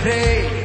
Rey.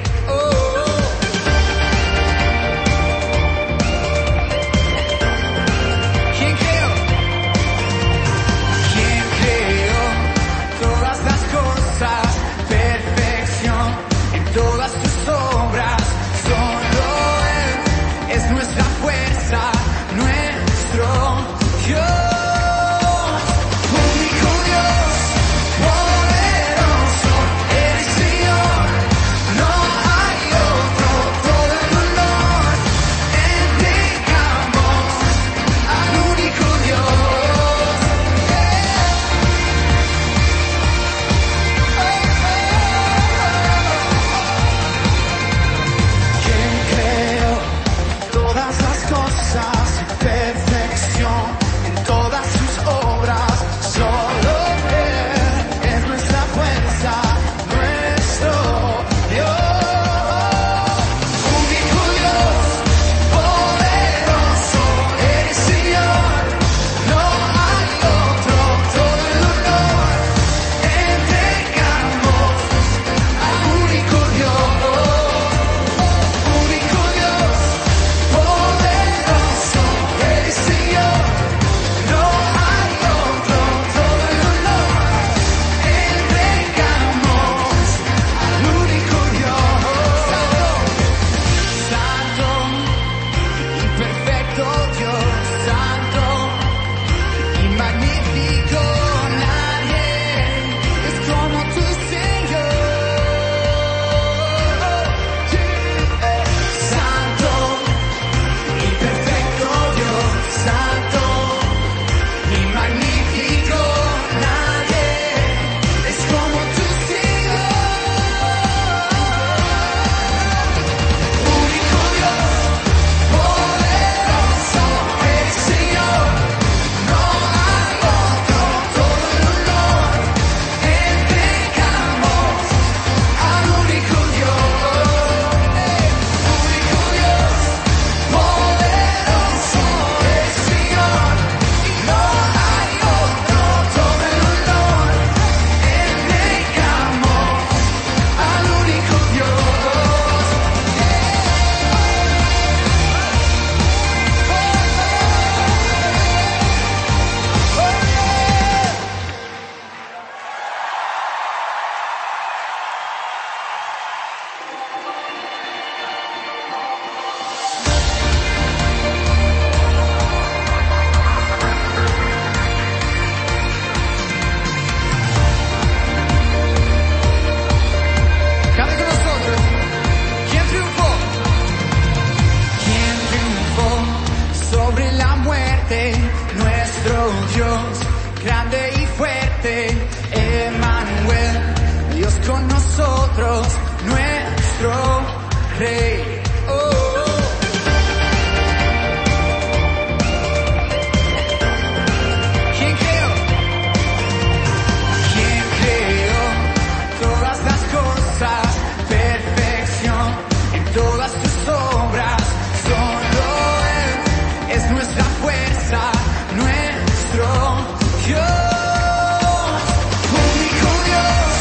Único Dios,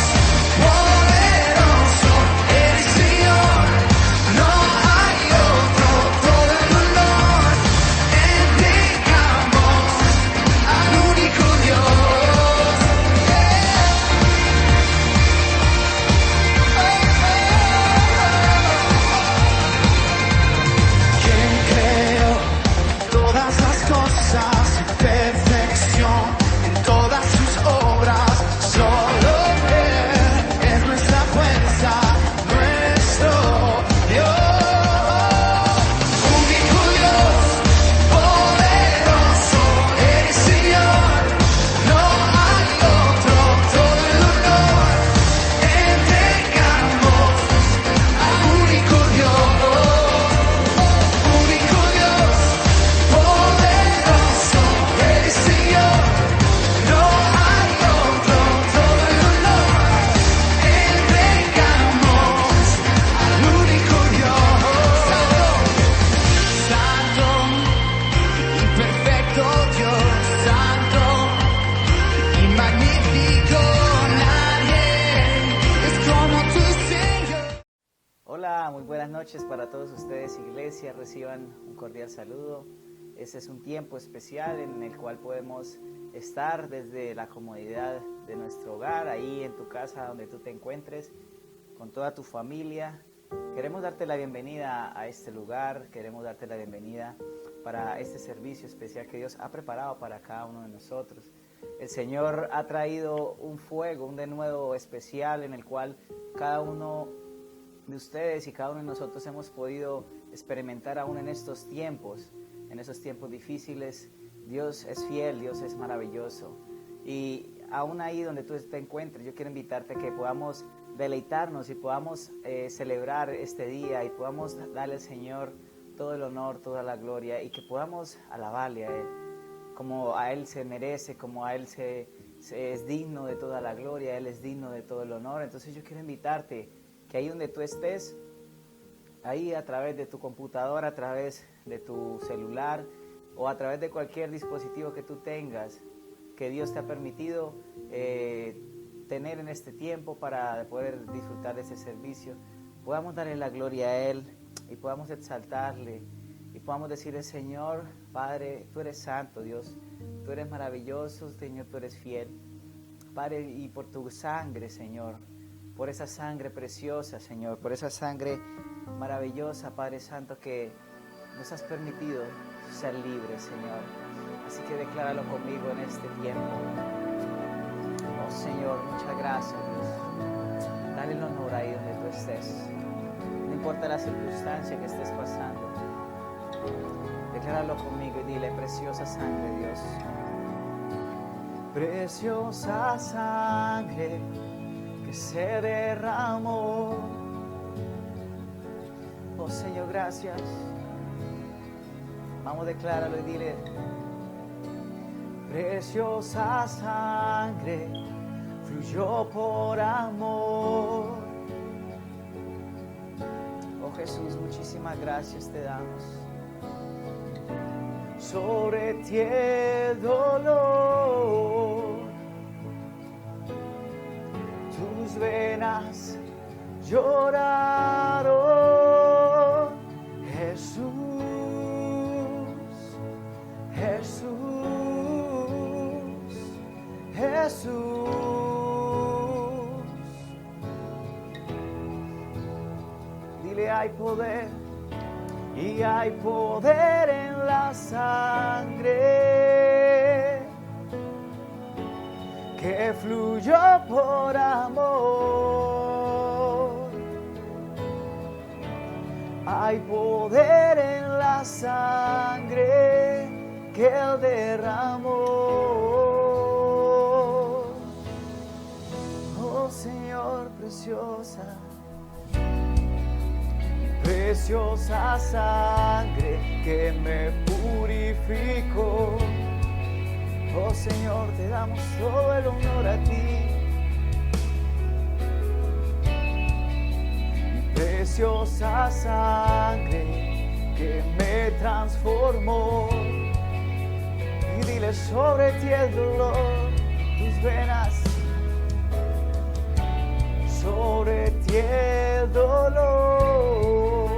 poderoso, eres Señor. No Hola, muy buenas noches para todos ustedes, iglesia. Reciban un cordial saludo. Este es un tiempo especial en el cual podemos estar desde la comodidad de nuestro hogar, ahí en tu casa donde tú te encuentres, con toda tu familia. Queremos darte la bienvenida a este lugar, queremos darte la bienvenida para este servicio especial que Dios ha preparado para cada uno de nosotros. El Señor ha traído un fuego, un denuedo especial en el cual cada uno de ustedes y cada uno de nosotros hemos podido experimentar aún en estos tiempos difíciles. Dios es fiel, Dios es maravilloso. Y aún ahí donde tú te encuentres, yo quiero invitarte a que podamos deleitarnos y podamos celebrar este día y podamos darle al Señor todo el honor, toda la gloria y que podamos alabarle a Él, como a Él se merece, como a Él es digno de toda la gloria, Él es digno de todo el honor. Entonces yo quiero invitarte que ahí donde tú estés, ahí a través de tu computadora, a través de tu celular o a través de cualquier dispositivo que tú tengas, que Dios te ha permitido tener en este tiempo para poder disfrutar de ese servicio, podamos darle la gloria a Él y podamos exaltarle y podamos decirle: Señor, Padre, tú eres santo, Dios, tú eres maravilloso, Señor, tú eres fiel, Padre, y por tu sangre, Señor, por esa sangre preciosa, Señor, por esa sangre maravillosa, Padre Santo, que nos has permitido ser libres, Señor. Así que decláralo conmigo en este tiempo. Oh, Señor, muchas gracias, Dios. Dale el honor ahí donde tú estés. No importa la circunstancia que estés pasando. Decláralo conmigo y dile: preciosa sangre, Dios. Preciosa sangre que se derramó. Oh, Señor, gracias. Vamos, decláralo y dile: preciosa sangre fluyó por amor. Oh, Jesús, muchísimas gracias te damos. Sobre ti el dolor, tus venas lloraron. Jesús, Jesús, Jesús. Dile: hay poder, y hay poder en la sangre que fluyó por amor. Hay poder en la sangre que Él derramó. Oh, Señor, preciosa, preciosa sangre que me purificó. Oh, Señor, te damos todo el honor a ti. Preciosa sangre que me transformó. Y dile: sobre ti el dolor, tus venas. Sobre ti el dolor,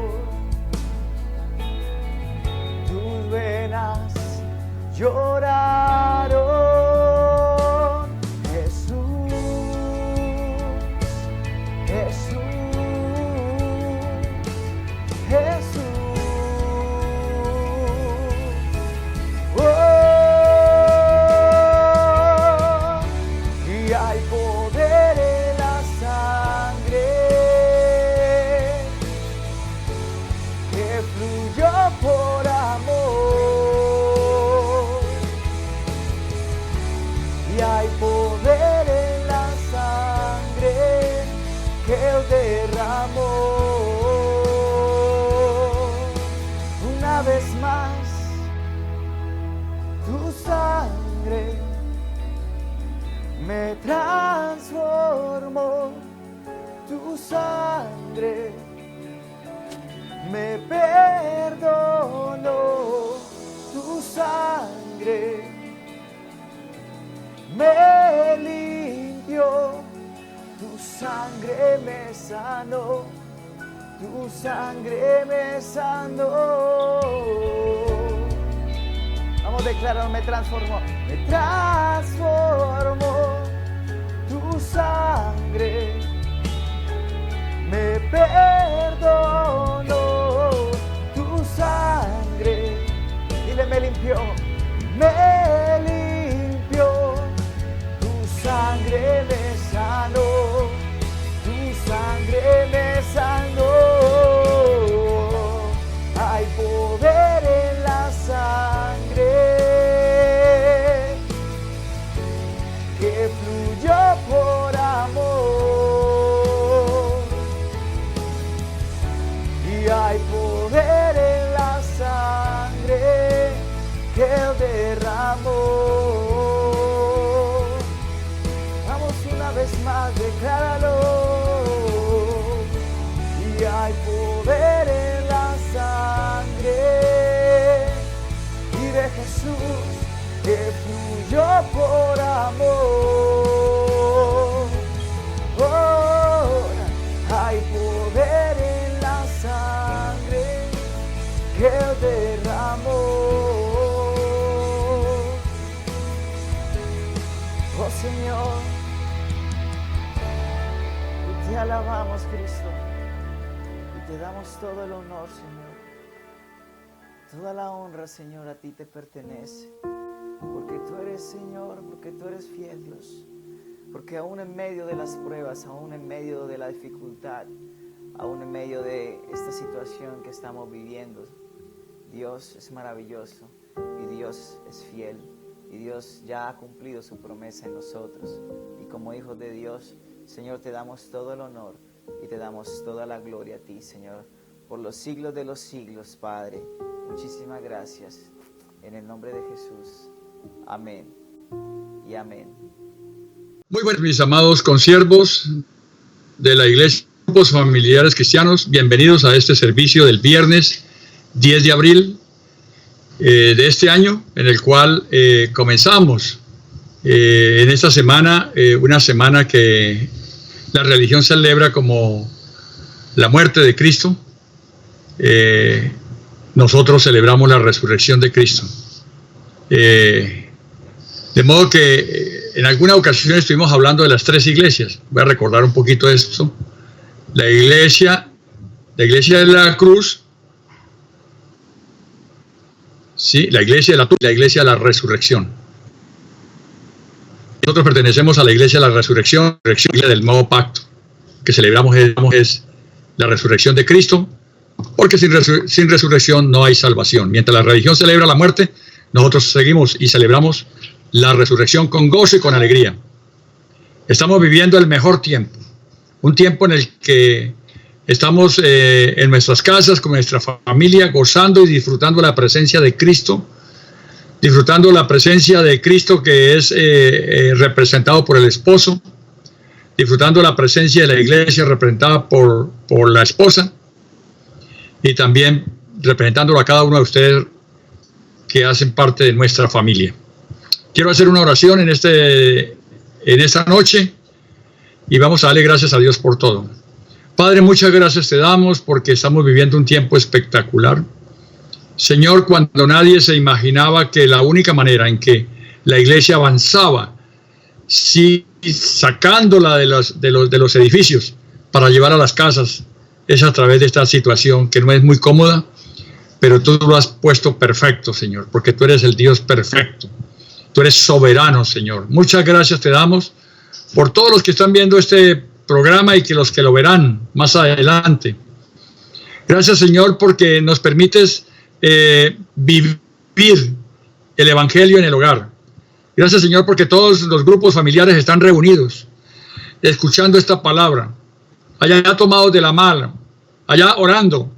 tus venas lloraron. Jesús, Jesús, Jesús. Oh, y hay poder en la sangre que fluyó por amor. Y hay poder en la sangre que Él derramó. Una vez más, tu sangre me transformó. Tu sangre me perdonó. Tu sangre me limpió, tu sangre me sanó, tu sangre me sanó. Vamos a declarar, me transformó, tu sangre me perdonó, tu sangre, dile, me limpió, tu sangre me sanó, tu sangre me sanó. Hay poder en la sangre que fluyó por amor, y hay poder en la sangre que Él derramó. Vamos una vez más, decláralo. Y hay poder en la sangre y de Jesús que fluyó por amor. Oh, hay poder en la sangre que Él derramó. Oh Señor, y te alabamos, Cristo, y te damos todo el honor, Señor. Toda la honra, Señor, a ti te pertenece, porque tú eres, Señor, porque tú eres fiel, Dios, porque aún en medio de las pruebas, aún en medio de la dificultad, aún en medio de esta situación que estamos viviendo, Dios es maravilloso y Dios es fiel. Y Dios ya ha cumplido su promesa en nosotros. Y como hijos de Dios, Señor, te damos todo el honor y te damos toda la gloria a ti, Señor, por los siglos de los siglos, Padre. Muchísimas gracias. En el nombre de Jesús. Amén y amén. Muy buenos, mis amados consiervos de la Iglesia, grupos familiares cristianos. Bienvenidos a este servicio del viernes 10 de abril. De este año, en el cual comenzamos en esta semana, una semana que la religión celebra como la muerte de Cristo. Nosotros celebramos la resurrección de Cristo. De modo que en alguna ocasión estuvimos hablando de las tres iglesias. Voy a recordar un poquito esto. La iglesia de la cruz, sí, la iglesia de la resurrección. Nosotros pertenecemos a la iglesia de la resurrección, del nuevo pacto, que celebramos es la resurrección de Cristo, porque sin resurrección no hay salvación. Mientras la religión celebra la muerte, nosotros seguimos y celebramos la resurrección con gozo y con alegría. Estamos viviendo el mejor tiempo, un tiempo en el que estamos en nuestras casas, con nuestra familia, gozando y disfrutando la presencia de Cristo, disfrutando la presencia de Cristo que es representado por el esposo, disfrutando la presencia de la iglesia representada por la esposa, y también representándolo a cada uno de ustedes que hacen parte de nuestra familia. Quiero hacer una oración en esta noche y vamos a darle gracias a Dios por todo. Padre, muchas gracias te damos porque estamos viviendo un tiempo espectacular. Señor, cuando nadie se imaginaba que la única manera en que la iglesia avanzaba, sí, sacándola de los edificios para llevar a las casas, es a través de esta situación que no es muy cómoda, pero tú lo has puesto perfecto, Señor, porque tú eres el Dios perfecto. Tú eres soberano, Señor. Muchas gracias te damos por todos los que están viendo este programa y que los que lo verán más adelante. Gracias, Señor, porque nos permites vivir el evangelio en el hogar. Gracias, Señor, porque todos los grupos familiares están reunidos, escuchando esta palabra, allá tomados de la mano, allá orando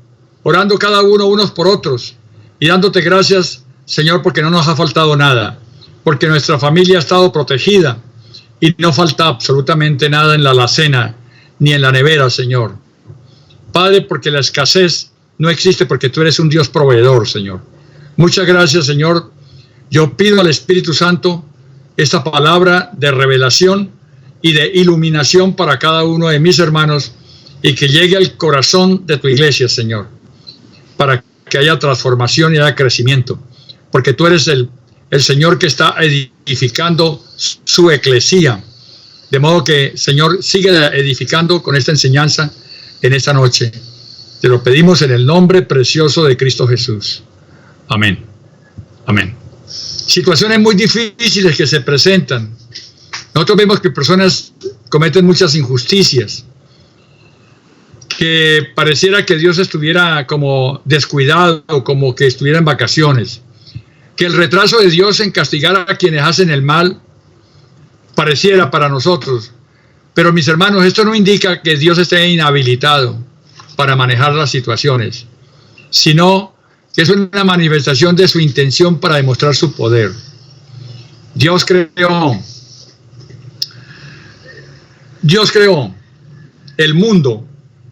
cada uno unos por otros y dándote gracias, Señor, porque no nos ha faltado nada, porque nuestra familia ha estado protegida y no falta absolutamente nada en la alacena ni en la nevera, Señor. Padre, porque la escasez no existe, porque tú eres un Dios proveedor, Señor. Muchas gracias, Señor. Yo pido al Espíritu Santo esta palabra de revelación y de iluminación para cada uno de mis hermanos y que llegue al corazón de tu iglesia, Señor, para que haya transformación y haya crecimiento, porque tú eres el Señor que está edificando su eclesía. De modo que, Señor, sigue edificando con esta enseñanza en esta noche. Te lo pedimos en el nombre precioso de Cristo Jesús. Amén. Amén. Situaciones muy difíciles que se presentan. Nosotros vemos que personas cometen muchas injusticias, que pareciera que Dios estuviera como descuidado, como que estuviera en vacaciones, que el retraso de Dios en castigar a quienes hacen el mal pareciera para nosotros. Pero mis hermanos, esto no indica que Dios esté inhabilitado para manejar las situaciones, sino que es una manifestación de su intención para demostrar su poder. Dios creó el mundo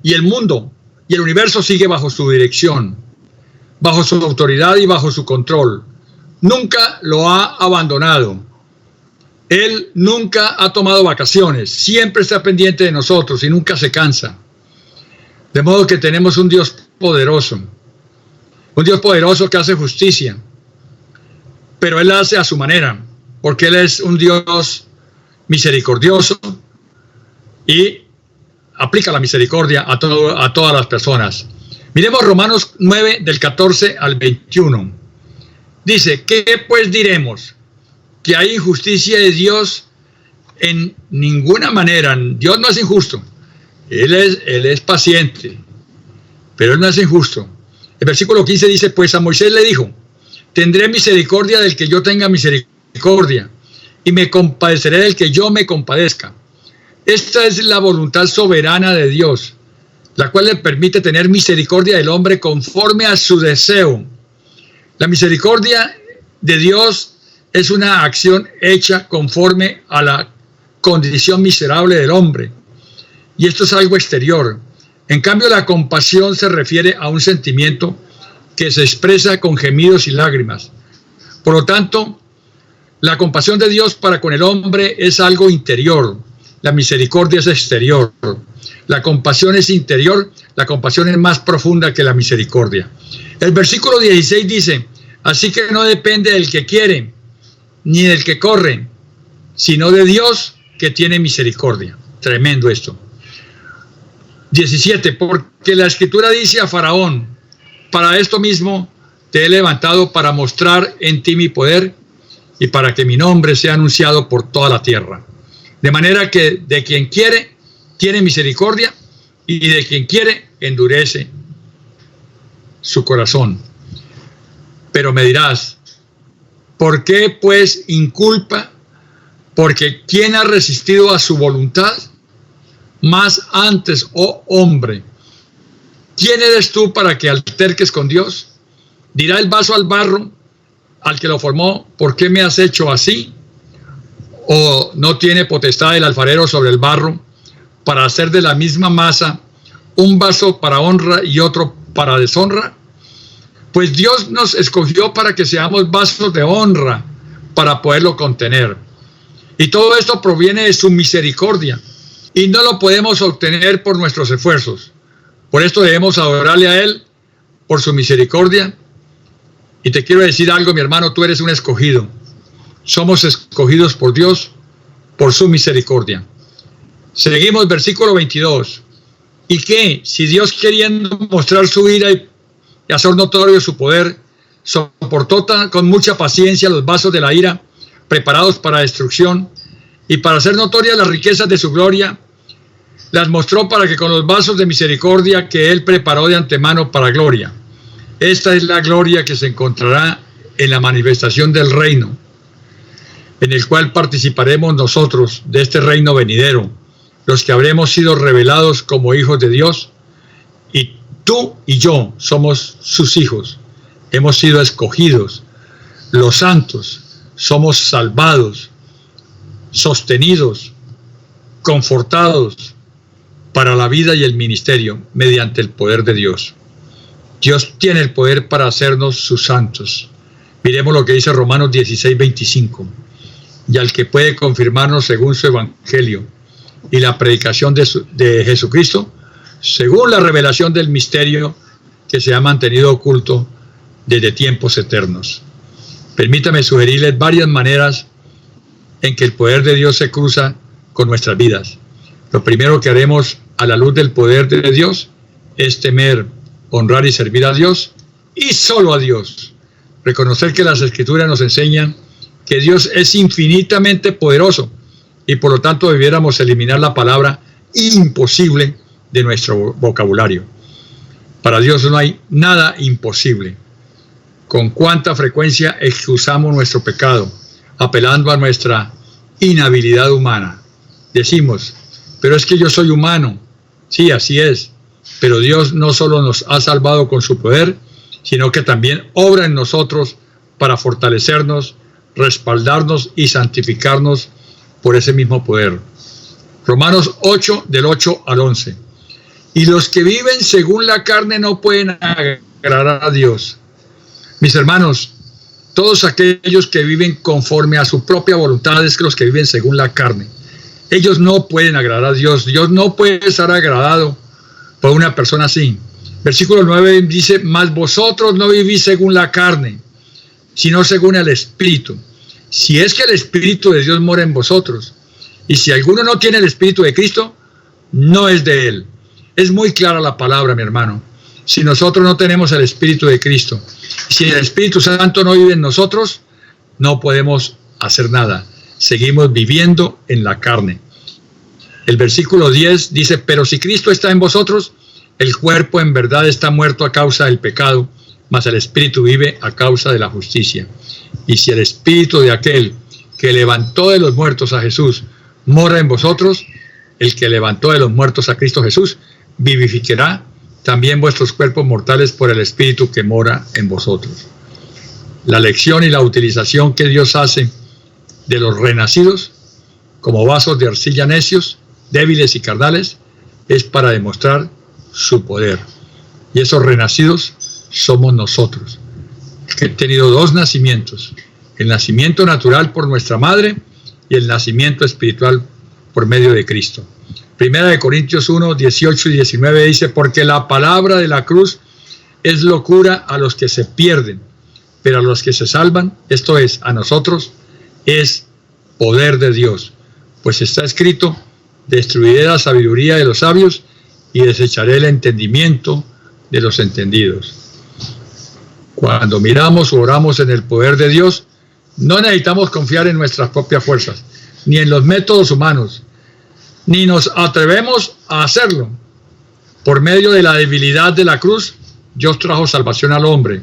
y el universo sigue bajo su dirección, bajo su autoridad y bajo su control. Nunca lo ha abandonado. Él nunca ha tomado vacaciones, siempre está pendiente de nosotros y nunca se cansa. De modo que tenemos un Dios poderoso que hace justicia, pero Él la hace a su manera, porque Él es un Dios misericordioso y aplica la misericordia a todas las personas. Miremos Romanos 9, del 14 al 21. Dice, ¿qué pues diremos? ¿Que hay injusticia de Dios? En ninguna manera. Dios no es injusto. Él es paciente, pero Él no es injusto. El versículo 15 dice, pues a Moisés le dijo, tendré misericordia del que yo tenga misericordia, y me compadeceré del que yo me compadezca. Esta es la voluntad soberana de Dios, la cual le permite tener misericordia del hombre conforme a su deseo. La misericordia de Dios es una acción hecha conforme a la condición miserable del hombre. Y esto es algo exterior. En cambio, la compasión se refiere a un sentimiento que se expresa con gemidos y lágrimas. Por lo tanto, la compasión de Dios para con el hombre es algo interior. La misericordia es exterior. La compasión es interior. La compasión es más profunda que la misericordia. El versículo 16 dice, así que no depende del que quiere, ni del que corre, sino de Dios que tiene misericordia. Tremendo esto. 17, porque la Escritura dice a Faraón, para esto mismo te he levantado para mostrar en ti mi poder y para que mi nombre sea anunciado por toda la tierra. De manera que de quien quiere, tiene misericordia, y de quien quiere, endurece su corazón. Pero me dirás, ¿por qué pues inculpa? Porque ¿quién ha resistido a su voluntad? Más antes, oh hombre, ¿quién eres tú para que alterques con Dios? Dirá el vaso al barro, al que lo formó, ¿por qué me has hecho así? ¿O no tiene potestad el alfarero sobre el barro para hacer de la misma masa un vaso para honra y otro para deshonra? Pues Dios nos escogió para que seamos vasos de honra para poderlo contener. Y todo esto proviene de su misericordia y no lo podemos obtener por nuestros esfuerzos. Por esto debemos adorarle a Él por su misericordia. Y te quiero decir algo, mi hermano, tú eres un escogido. Somos escogidos por Dios por su misericordia. Seguimos versículo 22. ¿Y qué? Si Dios, queriendo mostrar su ira y hacer notorio su poder, soportó con mucha paciencia los vasos de la ira preparados para destrucción, y para hacer notorias las riquezas de su gloria, las mostró para que con los vasos de misericordia que Él preparó de antemano para gloria. Esta es la gloria que se encontrará en la manifestación del reino, en el cual participaremos nosotros de este reino venidero, los que habremos sido revelados como hijos de Dios, y tú y yo somos sus hijos, hemos sido escogidos, los santos, somos salvados, sostenidos, confortados para la vida y el ministerio mediante el poder de Dios. Dios tiene el poder para hacernos sus santos. Miremos lo que dice Romanos 16, 25. Y al que puede confirmarnos según su evangelio y la predicación de Jesucristo, según la revelación del misterio que se ha mantenido oculto desde tiempos eternos. Permítame sugerirles varias maneras en que el poder de Dios se cruza con nuestras vidas. Lo primero que haremos a la luz del poder de Dios es temer, honrar y servir a Dios y solo a Dios. Reconocer que las Escrituras nos enseñan que Dios es infinitamente poderoso y por lo tanto debiéramos eliminar la palabra imposible de nuestro vocabulario. Para Dios no hay nada imposible. Con cuánta frecuencia excusamos nuestro pecado, apelando a nuestra inhabilidad humana. Decimos, pero es que yo soy humano. Sí, así es. Pero Dios no solo nos ha salvado con su poder, sino que también obra en nosotros para fortalecernos, respaldarnos y santificarnos por ese mismo poder. Romanos 8, del 8 al 11. Y los que viven según la carne no pueden agradar a Dios. Mis hermanos, todos aquellos que viven conforme a su propia voluntad es que los que viven según la carne. Ellos no pueden agradar a Dios. Dios no puede estar agradado por una persona así. Versículo 9 dice, mas vosotros no vivís según la carne, sino según el Espíritu. Si es que el Espíritu de Dios mora en vosotros. Y si alguno no tiene el Espíritu de Cristo, no es de él. Es muy clara la palabra, mi hermano. Si nosotros no tenemos el Espíritu de Cristo, si el Espíritu Santo no vive en nosotros, no podemos hacer nada. Seguimos viviendo en la carne. El versículo 10 dice, pero si Cristo está en vosotros, el cuerpo en verdad está muerto a causa del pecado, mas el Espíritu vive a causa de la justicia. Y si el Espíritu de aquel que levantó de los muertos a Jesús mora en vosotros, el que levantó de los muertos a Cristo Jesús vivificará también vuestros cuerpos mortales por el Espíritu que mora en vosotros. La lección y la utilización que Dios hace de los renacidos como vasos de arcilla necios, débiles y carnales, es para demostrar su poder. Y esos renacidos somos nosotros, que hemos tenido dos nacimientos: el nacimiento natural por nuestra madre y el nacimiento espiritual por medio de Cristo. Primera de Corintios 1, 18 y 19 dice, porque la palabra de la cruz es locura a los que se pierden, pero a los que se salvan, esto es, a nosotros, es poder de Dios. Pues está escrito, destruiré la sabiduría de los sabios y desecharé el entendimiento de los entendidos. Cuando miramos o oramos en el poder de Dios, no necesitamos confiar en nuestras propias fuerzas, ni en los métodos humanos, ni nos atrevemos a hacerlo. Por medio de la debilidad de la cruz, Dios trajo salvación al hombre,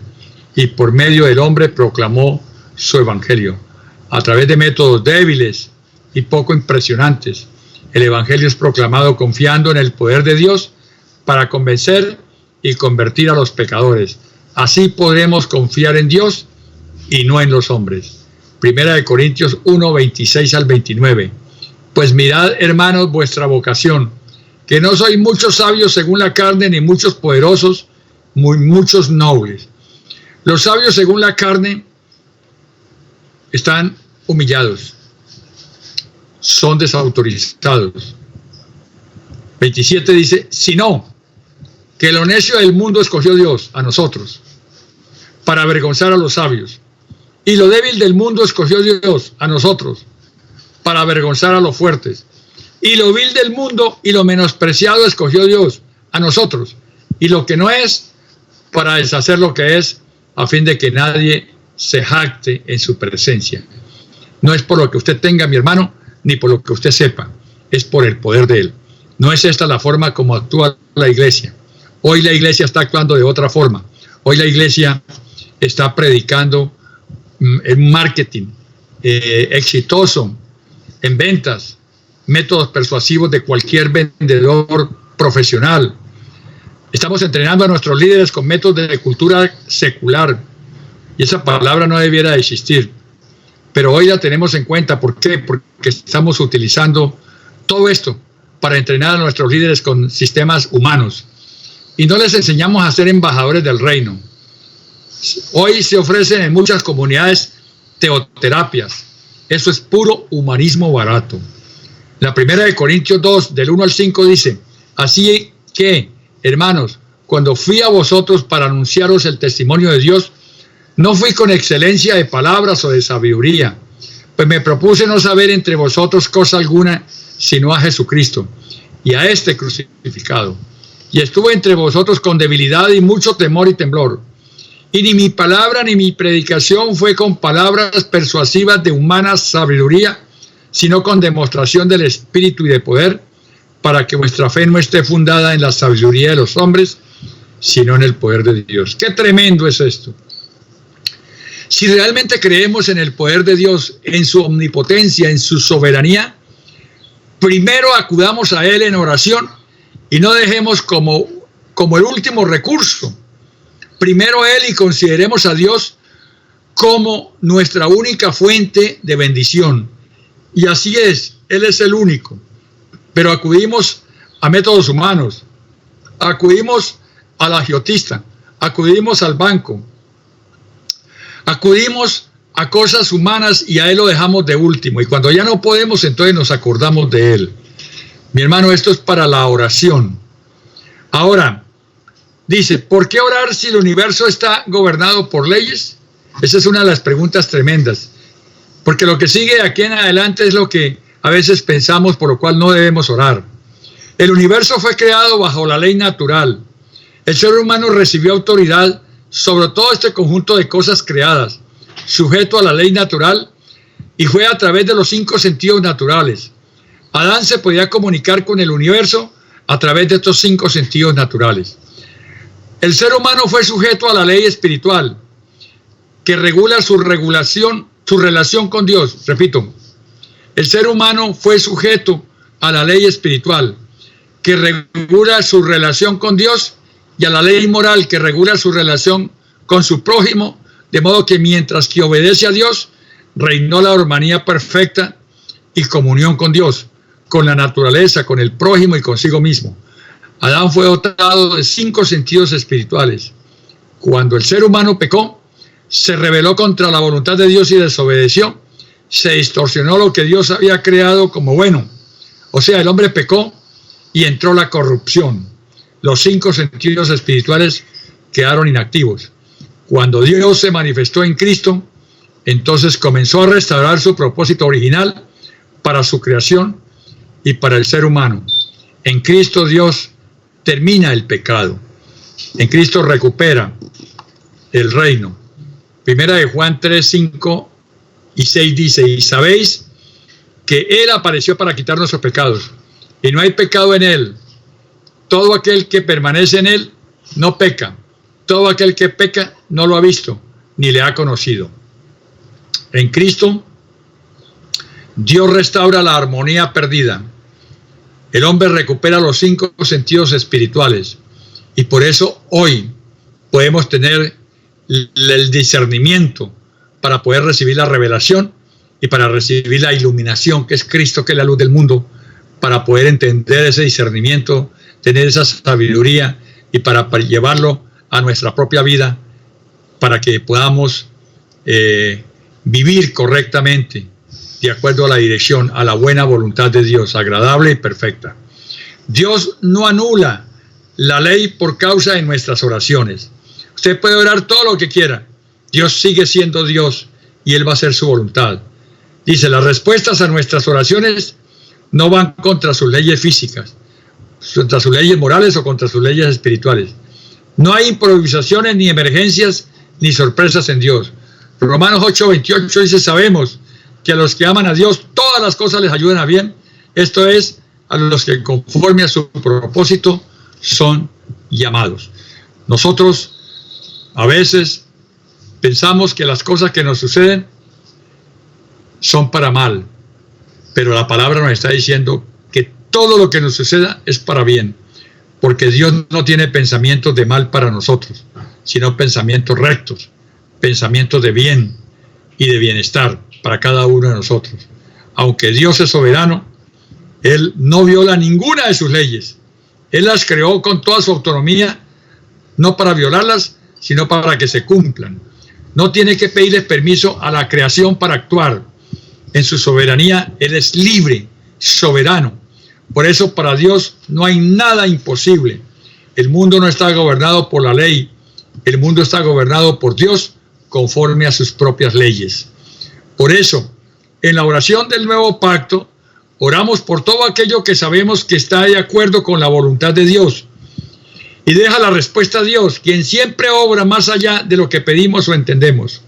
y por medio del hombre proclamó su evangelio. A través de métodos débiles y poco impresionantes, el evangelio es proclamado confiando en el poder de Dios para convencer y convertir a los pecadores. Así podremos confiar en Dios y no en los hombres. Primera de Corintios 1, 26 al 29. Pues mirad, hermanos, vuestra vocación, que no sois muchos sabios según la carne, ni muchos poderosos, muchos nobles. Los sabios según la carne están humillados, son desautorizados. 27 dice, sino que lo necio del mundo escogió Dios a nosotros, para avergonzar a los sabios, y lo débil del mundo escogió Dios a nosotros, para avergonzar a los fuertes, y lo vil del mundo y lo menospreciado escogió Dios a nosotros, y lo que no es, para deshacer lo que es, a fin de que nadie se jacte en su presencia. No es por lo que usted tenga, mi hermano, ni por lo que usted sepa, es por el poder de Él. No es esta la forma como actúa la iglesia. Hoy la iglesia está actuando de otra forma. Hoy la iglesia está predicando en marketing exitoso, en ventas, métodos persuasivos de cualquier vendedor profesional. Estamos entrenando a nuestros líderes con métodos de cultura secular, y esa palabra no debiera de existir, pero hoy la tenemos en cuenta. ¿Por qué? Porque estamos utilizando todo esto para entrenar a nuestros líderes con sistemas humanos, y no les enseñamos a ser embajadores del reino. Hoy se ofrecen en muchas comunidades teoterapias. Eso es puro humanismo barato. La primera de Corintios 2, del 1 al 5 dice, así que, hermanos, cuando fui a vosotros para anunciaros el testimonio de Dios, no fui con excelencia de palabras o de sabiduría, pues me propuse no saber entre vosotros cosa alguna, sino a Jesucristo, y a este crucificado. Y estuve entre vosotros con debilidad y mucho temor y temblor. Y ni mi palabra ni mi predicación fue con palabras persuasivas de humana sabiduría, sino con demostración del Espíritu y de poder, para que vuestra fe no esté fundada en la sabiduría de los hombres, sino en el poder de Dios. ¡Qué tremendo es esto! Si realmente creemos en el poder de Dios, en su omnipotencia, en su soberanía, primero acudamos a Él en oración y no dejemos como el último recurso. Primero Él y consideremos a Dios como nuestra única fuente de bendición. Y así es, Él es el único. Pero acudimos a métodos humanos, acudimos al agiotista, acudimos al banco, acudimos a cosas humanas y a Él lo dejamos de último. Y cuando ya no podemos, entonces nos acordamos de Él. Mi hermano, esto es para la oración. Ahora, dice, ¿por qué orar si el universo está gobernado por leyes? Esa es una de las preguntas tremendas. Porque lo que sigue de aquí en adelante es lo que a veces pensamos, por lo cual no debemos orar. El universo fue creado bajo la ley natural. El ser humano recibió autoridad sobre todo este conjunto de cosas creadas, sujeto a la ley natural, y fue a través de los 5 sentidos naturales. Adán se podía comunicar con el universo a través de estos 5 sentidos naturales. El ser humano fue sujeto a la ley espiritual, que regula su relación con Dios. Repito, el ser humano fue sujeto a la ley espiritual, que regula su relación con Dios, y a la ley moral que regula su relación con su prójimo, de modo que mientras que obedece a Dios, reinó la armonía perfecta y comunión con Dios, con la naturaleza, con el prójimo y consigo mismo. Adán fue dotado de 5 sentidos espirituales. Cuando el ser humano pecó, se rebeló contra la voluntad de Dios y desobedeció, se distorsionó lo que Dios había creado como bueno. O sea, el hombre pecó y entró la corrupción. Los 5 sentidos espirituales quedaron inactivos. Cuando Dios se manifestó en Cristo, entonces comenzó a restaurar su propósito original para su creación y para el ser humano. En Cristo Dios termina el pecado. En Cristo recupera el reino. Primera de Juan 3, 5 y 6 dice, y sabéis que Él apareció para quitar nuestros pecados, y no hay pecado en Él. Todo aquel que permanece en Él no peca. Todo aquel que peca no lo ha visto ni le ha conocido. En Cristo, Dios restaura la armonía perdida. El hombre recupera los 5 sentidos espirituales. Y por eso hoy podemos tener el discernimiento para poder recibir la revelación y para recibir la iluminación, que es Cristo, que es la luz del mundo, para poder entender ese discernimiento, tener esa sabiduría y para llevarlo a nuestra propia vida, para que podamos vivir correctamente de acuerdo a la dirección, a la buena voluntad de Dios, agradable y perfecta. Dios no anula la ley por causa de nuestras oraciones. Usted puede orar todo lo que quiera, Dios sigue siendo Dios y Él va a hacer su voluntad. Dice, las respuestas a nuestras oraciones no van contra sus leyes físicas, contra sus leyes morales o contra sus leyes espirituales. No hay improvisaciones, ni emergencias, ni sorpresas en Dios. Romanos 8:28 dice, sabemos que a los que aman a Dios, todas las cosas les ayudan a bien. Esto es, a los que conforme a su propósito son llamados. Nosotros a veces pensamos que las cosas que nos suceden son para mal, pero la palabra nos está diciendo que todo lo que nos suceda es para bien, porque Dios no tiene pensamientos de mal para nosotros, sino pensamientos rectos, pensamientos de bien y de bienestar para cada uno de nosotros. Aunque Dios es soberano, Él no viola ninguna de sus leyes. Él las creó con toda su autonomía, no para violarlas, sino para que se cumplan. No tiene que pedirle permiso a la creación para actuar. En su soberanía, Él es libre, soberano. Por eso para Dios no hay nada imposible. El mundo no está gobernado por la ley, el mundo está gobernado por Dios conforme a sus propias leyes. Por eso, en la oración del nuevo pacto, oramos por todo aquello que sabemos que está de acuerdo con la voluntad de Dios. Y deja la respuesta a Dios, quien siempre obra más allá de lo que pedimos o entendemos.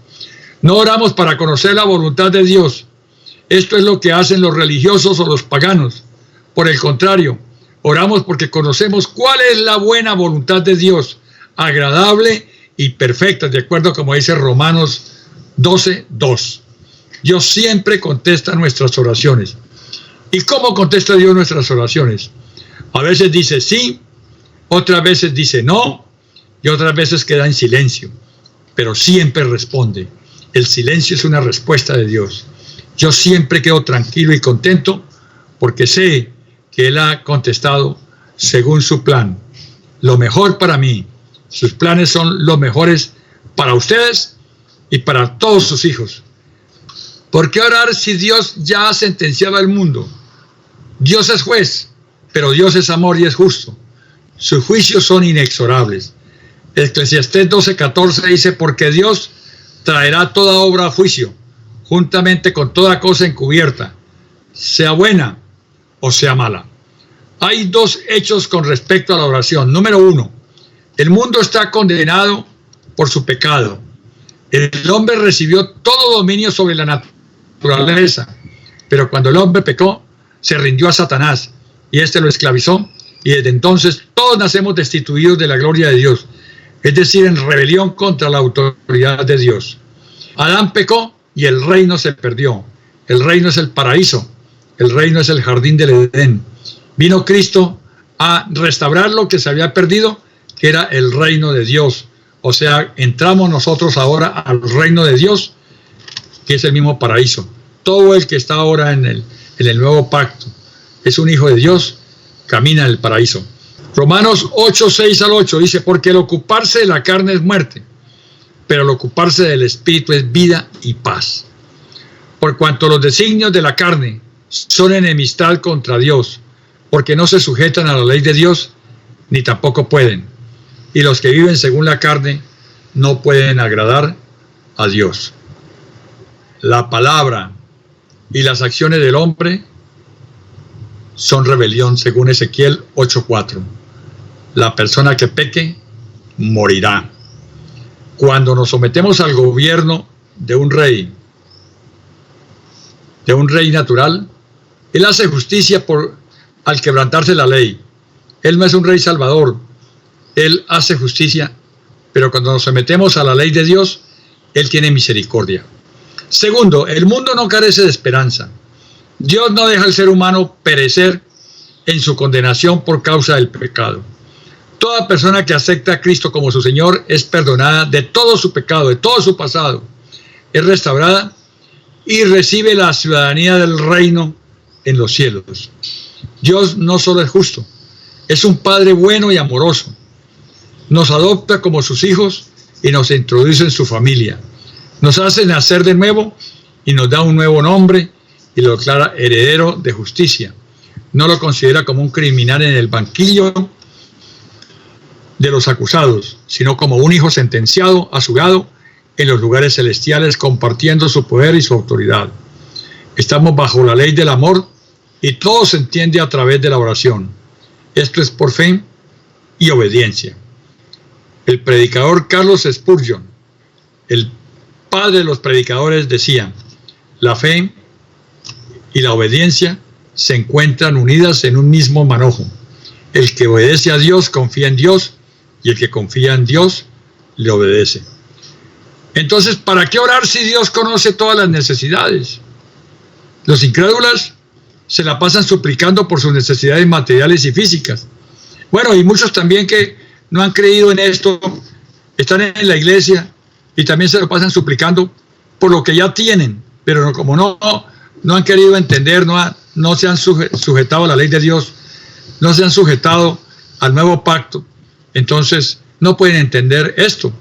No oramos para conocer la voluntad de Dios. Esto es lo que hacen los religiosos o los paganos. Por el contrario, oramos porque conocemos cuál es la buena voluntad de Dios, agradable y perfecta, de acuerdo como dice Romanos 12:2. Dios siempre contesta nuestras oraciones. ¿Y cómo contesta Dios nuestras oraciones? A veces dice sí, otras veces dice no, y otras veces queda en silencio, pero siempre responde. El silencio es una respuesta de Dios. Yo siempre quedo tranquilo y contento porque sé que Él ha contestado según su plan. Lo mejor para mí. Sus planes son los mejores para ustedes y para todos sus hijos. ¿Por qué orar si Dios ya ha sentenciado al mundo? Dios es juez, pero Dios es amor y es justo. Sus juicios son inexorables. Eclesiastés 12:14 dice, porque Dios traerá toda obra a juicio, juntamente con toda cosa encubierta, sea buena o sea mala. Hay dos hechos con respecto a la oración. Número 1, el mundo está condenado por su pecado. El hombre recibió todo dominio sobre la naturaleza, pero cuando el hombre pecó, se rindió a Satanás y éste lo esclavizó, y desde entonces todos nacemos destituidos de la gloria de Dios, es decir, en rebelión contra la autoridad de Dios. Adán pecó y el reino se perdió. El reino es el paraíso, el reino es el jardín del Edén. Vino Cristo a restaurar lo que se había perdido, que era el reino de Dios. O sea, entramos nosotros ahora al reino de Dios, que es el mismo paraíso. Todo el que está ahora en el nuevo pacto es un hijo de Dios, camina en el paraíso. Romanos 8:6-8 dice, porque el ocuparse de la carne es muerte, pero el ocuparse del espíritu es vida y paz. Por cuanto los designios de la carne son enemistad contra Dios, porque no se sujetan a la ley de Dios, ni tampoco pueden. Y los que viven según la carne no pueden agradar a Dios. La palabra y las acciones del hombre son rebelión, según Ezequiel 8:4. La persona que peque morirá. Cuando nos sometemos al gobierno de un rey natural, él hace justicia al quebrantarse la ley. Él no es un rey salvador, él hace justicia, pero cuando nos sometemos a la ley de Dios, él tiene misericordia. Segundo, el mundo no carece de esperanza. Dios no deja al ser humano perecer en su condenación por causa del pecado. Toda persona que acepta a Cristo como su Señor es perdonada de todo su pecado, de todo su pasado. Es restaurada y recibe la ciudadanía del reino en los cielos. Dios no solo es justo, es un Padre bueno y amoroso. Nos adopta como sus hijos y nos introduce en su familia. Nos hace nacer de nuevo y nos da un nuevo nombre y lo declara heredero de justicia. No lo considera como un criminal en el banquillo de los acusados, sino como un hijo sentenciado a su lado en los lugares celestiales, compartiendo su poder y su autoridad. Estamos bajo la ley del amor y todo se entiende a través de la oración. Esto es por fe y obediencia. El predicador Carlos Spurgeon, el padre de los predicadores, decía, la fe y la obediencia se encuentran unidas en un mismo manojo. El que obedece a Dios confía en Dios, y el que confía en Dios le obedece. Entonces, ¿para qué orar si Dios conoce todas las necesidades? Los incrédulos se la pasan suplicando por sus necesidades materiales y físicas. Bueno, y muchos también que no han creído en esto, están en la iglesia y también se lo pasan suplicando por lo que ya tienen, pero como no han querido entender, no se han sujetado a la ley de Dios, no se han sujetado al nuevo pacto, entonces no pueden entender esto.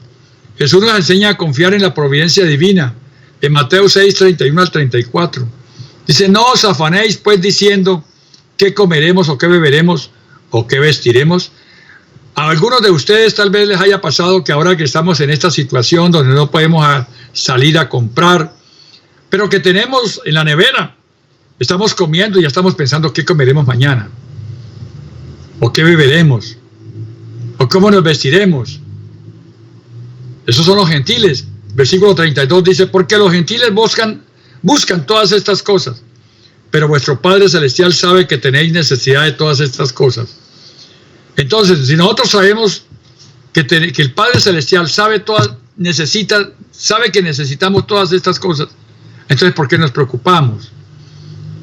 Jesús nos enseña a confiar en la providencia divina, en Mateo 6:31-34. Dice, no os afanéis pues diciendo, qué comeremos o qué beberemos o qué vestiremos. A algunos de ustedes tal vez les haya pasado que ahora que estamos en esta situación donde no podemos salir a comprar, pero que tenemos en la nevera, estamos comiendo y ya estamos pensando qué comeremos mañana, o qué beberemos, o cómo nos vestiremos. Esos son los gentiles. Versículo 32 dice, porque los gentiles buscan todas estas cosas, pero vuestro Padre Celestial sabe que tenéis necesidad de todas estas cosas. Entonces, si nosotros sabemos que el Padre Celestial sabe que necesitamos todas estas cosas, entonces ¿por qué nos preocupamos?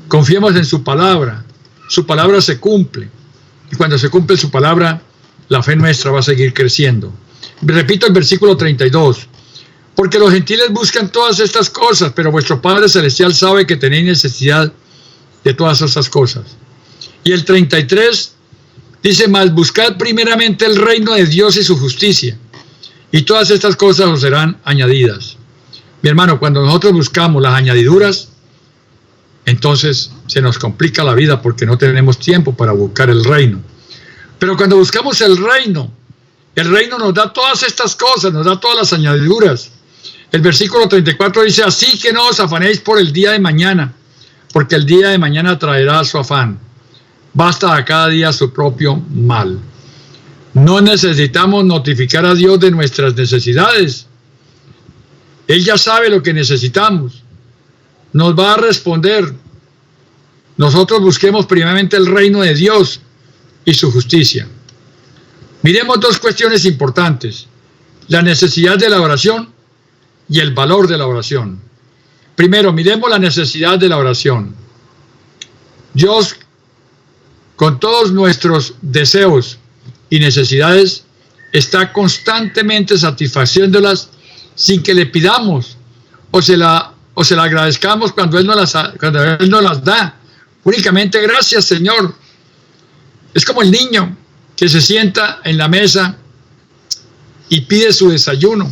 Confiemos en su palabra se cumple, y cuando se cumple su palabra, la fe nuestra va a seguir creciendo. Repito el versículo 32, porque los gentiles buscan todas estas cosas, pero vuestro Padre Celestial sabe que tenéis necesidad de todas estas cosas. Y el 33 dice, mas buscad primeramente el reino de Dios y su justicia, y todas estas cosas os serán añadidas. Mi hermano, cuando nosotros buscamos las añadiduras, entonces se nos complica la vida porque no tenemos tiempo para buscar el reino. Pero cuando buscamos el reino nos da todas estas cosas, nos da todas las añadiduras. El versículo 34 dice, así que no os afanéis por el día de mañana, porque el día de mañana traerá su afán. Basta a cada día su propio mal. No necesitamos notificar a Dios de nuestras necesidades. Él ya sabe lo que necesitamos. Nos va a responder. Nosotros busquemos primeramente el reino de Dios y su justicia. Miremos dos cuestiones importantes: la necesidad de la oración y el valor de la oración. Primero, miremos la necesidad de la oración. Dios, con todos nuestros deseos y necesidades, está constantemente satisfaciéndolas sin que le pidamos o se la agradezcamos cuando Él nos las da. Únicamente gracias, Señor. Es como el niño que se sienta en la mesa y pide su desayuno.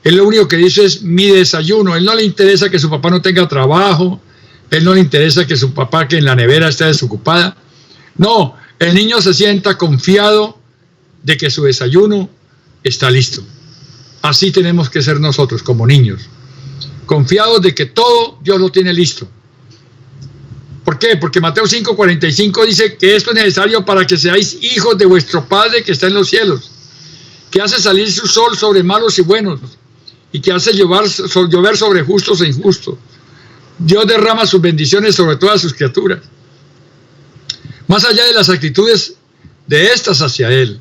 Él lo único que dice es mi desayuno. Él no le interesa que su papá no tenga trabajo. Él no le interesa que su papá, que en la nevera está desocupada. No, el niño se sienta confiado de que su desayuno está listo. Así tenemos que ser nosotros como niños, confiados de que todo Dios lo tiene listo. ¿Por qué? Porque Mateo 5:45 dice que esto es necesario para que seáis hijos de vuestro Padre que está en los cielos, que hace salir su sol sobre malos y buenos, y que hace llover sobre justos e injustos. Dios derrama sus bendiciones sobre todas sus criaturas, más allá de las actitudes de estas hacia Él.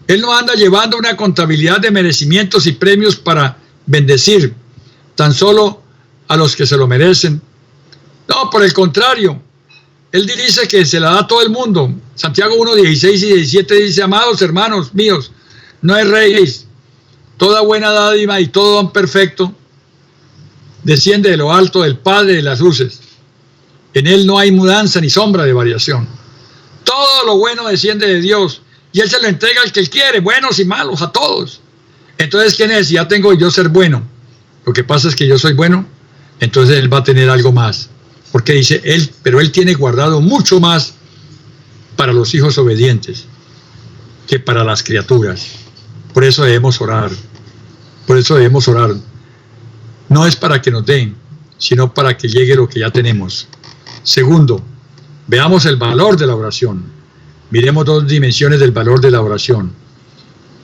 Él no anda llevando una contabilidad de merecimientos y premios para bendecir tan solo a los que se lo merecen. No, por el contrario, Él dice que se la da a todo el mundo. Santiago 1:16 y 17 dice, amados hermanos míos, no erréis, toda buena dádiva y todo don perfecto desciende de lo alto del Padre de las luces. En Él no hay mudanza ni sombra de variación. Todo lo bueno desciende de Dios y Él se lo entrega al que Él quiere, buenos y malos, a todos. Entonces, ¿qué necesidad tengo yo ser bueno? Lo que pasa es que yo soy bueno, entonces Él va a tener algo más. Porque dice Él, pero Él tiene guardado mucho más para los hijos obedientes que para las criaturas. Por eso debemos orar. Por eso debemos orar. No es para que nos den, sino para que llegue lo que ya tenemos. Segundo, veamos el valor de la oración. Miremos dos dimensiones del valor de la oración.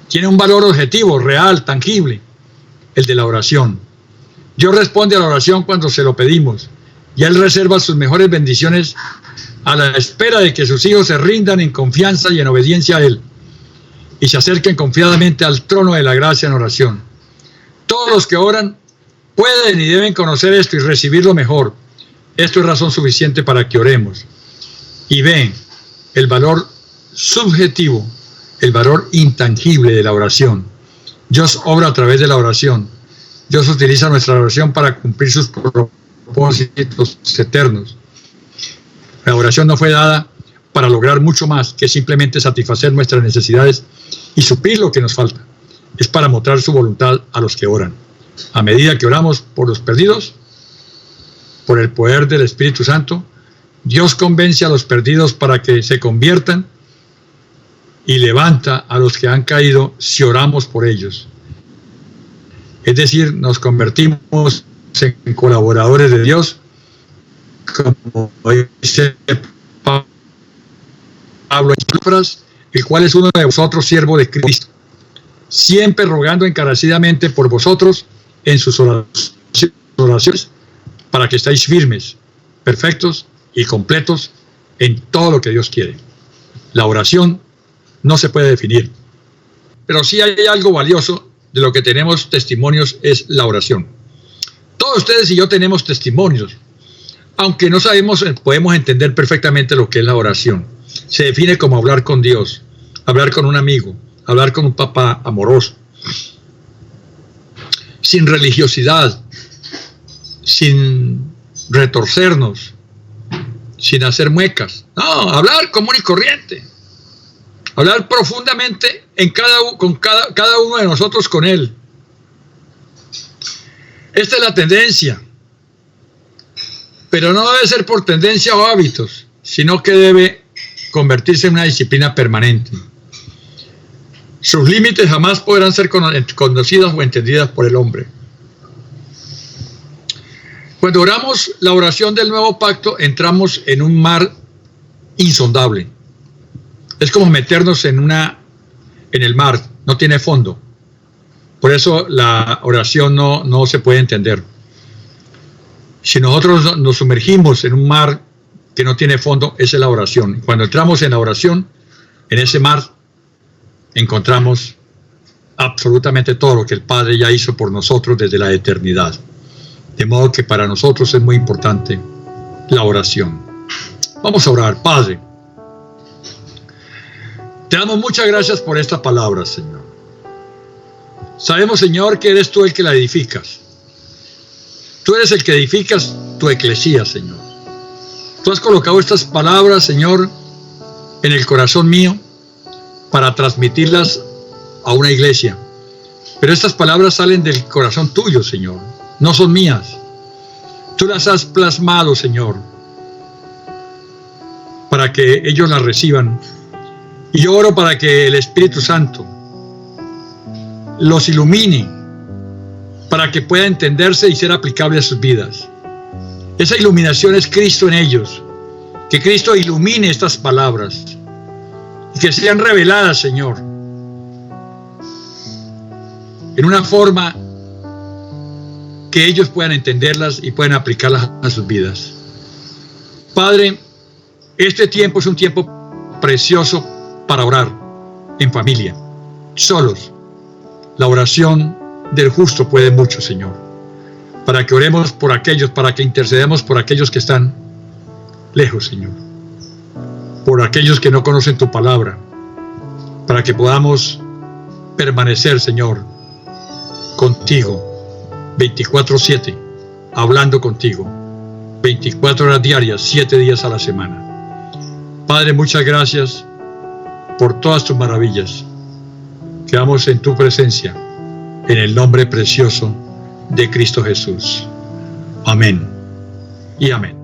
Tiene un valor objetivo, real, tangible, el de la oración. Dios responde a la oración cuando se lo pedimos, y Él reserva sus mejores bendiciones a la espera de que sus hijos se rindan en confianza y en obediencia a Él, y se acerquen confiadamente al trono de la gracia en oración. Todos los que oran pueden y deben conocer esto y recibirlo mejor. Esto es razón suficiente para que oremos. Y ven el valor subjetivo, el valor intangible de la oración. Dios obra a través de la oración. Dios utiliza nuestra oración para cumplir sus propósitos eternos. La oración no fue dada para lograr mucho más que simplemente satisfacer nuestras necesidades y suplir lo que nos falta. Es para mostrar su voluntad a los que oran. A medida que oramos por los perdidos, por el poder del Espíritu Santo, Dios convence a los perdidos para que se conviertan y levanta a los que han caído si oramos por ellos. Es decir, nos convertimos en colaboradores de Dios, como dice Pablo en Palabras, el cual es uno de vosotros, siervo de Cristo, siempre rogando encarecidamente por vosotros en sus oraciones, para que estéis firmes, perfectos y completos en todo lo que Dios quiere. La oración no se puede definir, pero sí hay algo valioso de lo que tenemos testimonios, es la oración. Todos ustedes y yo tenemos testimonios, aunque no sabemos, podemos entender perfectamente lo que es la oración. Se define como hablar con Dios, hablar con un amigo, hablar con un papá amoroso, sin religiosidad, sin retorcernos, sin hacer muecas. No, hablar común y corriente. Hablar profundamente con cada uno de nosotros con Él. Esta es la tendencia. Pero no debe ser por tendencia o hábitos, sino que debe convertirse en una disciplina permanente. Sus límites jamás podrán ser conocidas o entendidas por el hombre. Cuando oramos la oración del nuevo pacto, entramos en un mar insondable. Es como meternos en el mar, no tiene fondo. Por eso la oración no se puede entender. Si nosotros nos sumergimos en un mar que no tiene fondo, esa es la oración. Cuando entramos en la oración, en ese mar, encontramos absolutamente todo lo que el Padre ya hizo por nosotros desde la eternidad. De modo que para nosotros es muy importante la oración. Vamos a orar. Padre, te damos muchas gracias por esta palabra, Señor. Sabemos, Señor, que eres tú el que la edificas. Tú eres el que edificas tu eclesía, Señor. Tú has colocado estas palabras, Señor, en el corazón mío para transmitirlas a una iglesia. Pero estas palabras salen del corazón tuyo, Señor. No son mías. Tú las has plasmado, Señor, para que ellos las reciban. Y yo oro para que el Espíritu Santo los ilumine, para que pueda entenderse y ser aplicable a sus vidas. Esa iluminación es Cristo en ellos. Que Cristo ilumine estas palabras y que sean reveladas, Señor, en una forma que ellos puedan entenderlas y puedan aplicarlas a sus vidas. Padre, este tiempo es un tiempo precioso para orar en familia, solos. La oración del justo puede mucho, Señor. Para que oremos por aquellos, para que intercedamos por aquellos que están lejos, Señor. Por aquellos que no conocen tu palabra. Para que podamos permanecer, Señor, contigo, 24/7, hablando contigo, 24 horas diarias, 7 días a la semana. Padre, muchas gracias por todas tus maravillas. Quedamos en tu presencia, en el nombre precioso de Cristo Jesús. Amén y amén.